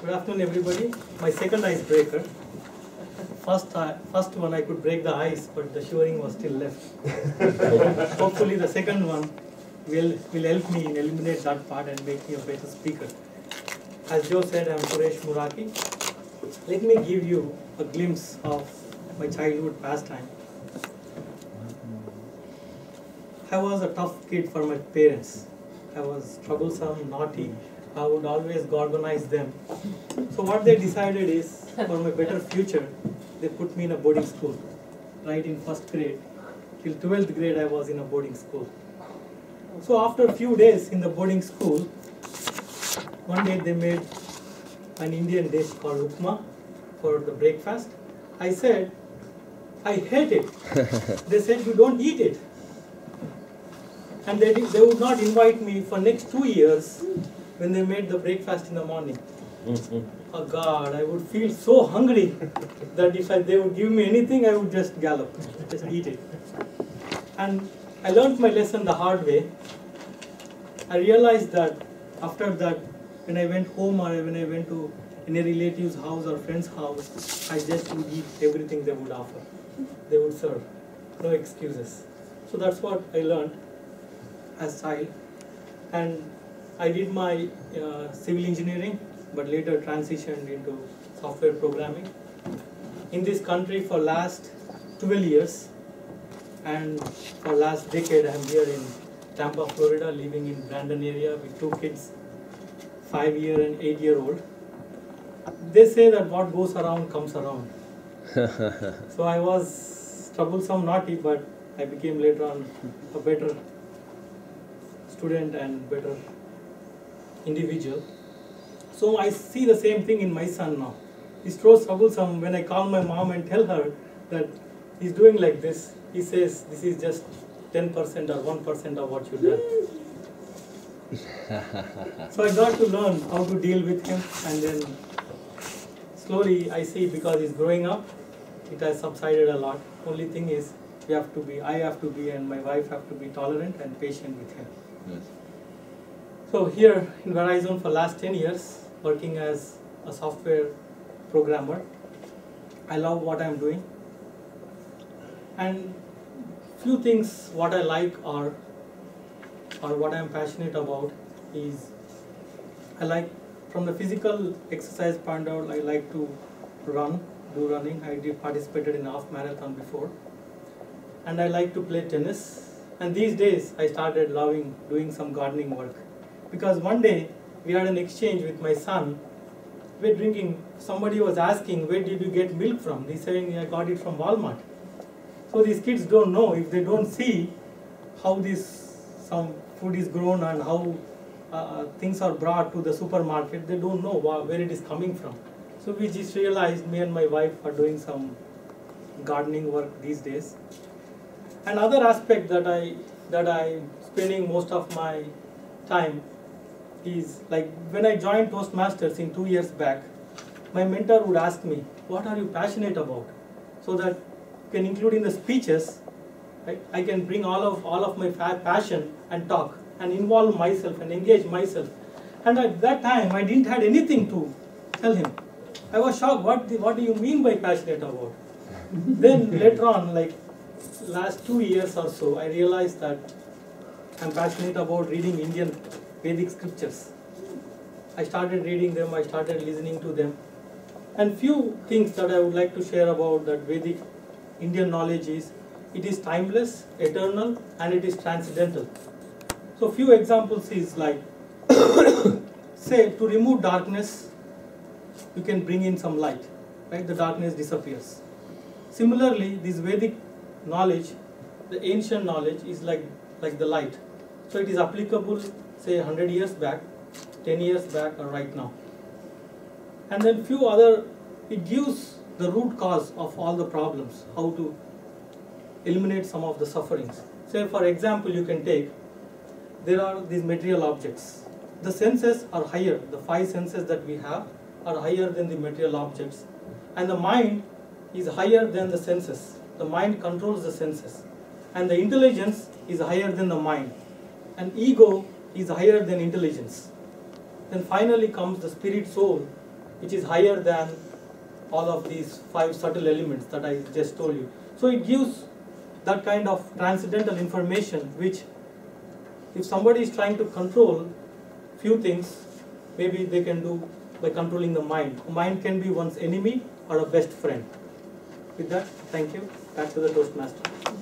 Good afternoon, everybody. My second icebreaker. First one I could break the ice, but the shivering was still left. Hopefully, the second one will help me in eliminate that part and make me a better speaker. As Joe said, I am Suresh Muraki. Let me give you a glimpse of my childhood pastime. I was a tough kid for my parents. I was troublesome, naughty. I would always organize them. So what they decided is, for my better future, they put me in a boarding school. Right in first grade, till 12th grade I was in a boarding school. So after a few days in the boarding school, one day they made an Indian dish called upma for the breakfast. I said, I hate it. They said, you don't eat it. And they would not invite me for next 2 years when they made the breakfast in the morning. Oh God, I would feel so hungry that if they would give me anything, I would just gallop, just eat it. And I learned my lesson the hard way. I realized that after that, when I went home or when I went to any relative's house or friend's house, I just would eat everything they would offer. They would serve, no excuses. So that's what I learned as a child. And I did my civil engineering, but later transitioned into software programming. In this country for last 12 years, and for last decade I am here in Tampa, Florida, living in Brandon area with 2 kids, 5-year and 8-year-old. They say that what goes around comes around. So I was troublesome, naughty, but I became later on a better student and better individual. So I see the same thing in my son now. He's so troublesome. When I call my mom and tell her that he's doing like this, he says this is just 10% or 1% of what you done. So I got to learn how to deal with him, and then slowly I see because he's growing up, it has subsided a lot. Only thing is I have to be and my wife have to be tolerant and patient with him. Yes. So here in Verizon for last 10 years, working as a software programmer. I love what I'm doing. And few things what I like or what I'm passionate about is, I like from the physical exercise point out, I like to do running. I participated in half marathon before. And I like to play tennis. And these days I started loving doing some gardening work. Because one day we had an exchange with my son. We're drinking, somebody was asking, where did you get milk from? He's saying, I got it from Walmart. So these kids don't know, if they don't see how some food is grown and how things are brought to the supermarket, they don't know where it is coming from. So we just realized, me and my wife are doing some gardening work these days. Another aspect that I'm spending most of my time is, like when I joined Toastmasters in 2 years back, my mentor would ask me, what are you passionate about? So that you can include in the speeches, right? I can bring all of my passion and talk and involve myself and engage myself. And at that time I didn't have anything to tell him. I was shocked, what do you mean by passionate about? Then later on, like last 2 years or so, I realized that I'm passionate about reading Indian Vedic scriptures. I started reading them, I started listening to them. And few things that I would like to share about that Vedic Indian knowledge is, it is timeless, eternal, and it is transcendental. So few examples is like, say to remove darkness, you can bring in some light, right? The darkness disappears. Similarly, this Vedic knowledge, the ancient knowledge is like the light. So it is applicable, say 100 years back, 10 years back, or right now. And then few other, it gives the root cause of all the problems, how to eliminate some of the sufferings. Say for example, you can take, there are these material objects. The senses are higher, the 5 senses that we have are higher than the material objects. And the mind is higher than the senses. The mind controls the senses. And the intelligence is higher than the mind. And ego is higher than intelligence. Then finally comes the spirit soul, which is higher than all of these 5 subtle elements that I just told you. So it gives that kind of transcendental information which, if somebody is trying to control few things, maybe they can do by controlling the mind. Mind can be one's enemy or a best friend. With that, thank you. Back to the Toastmaster.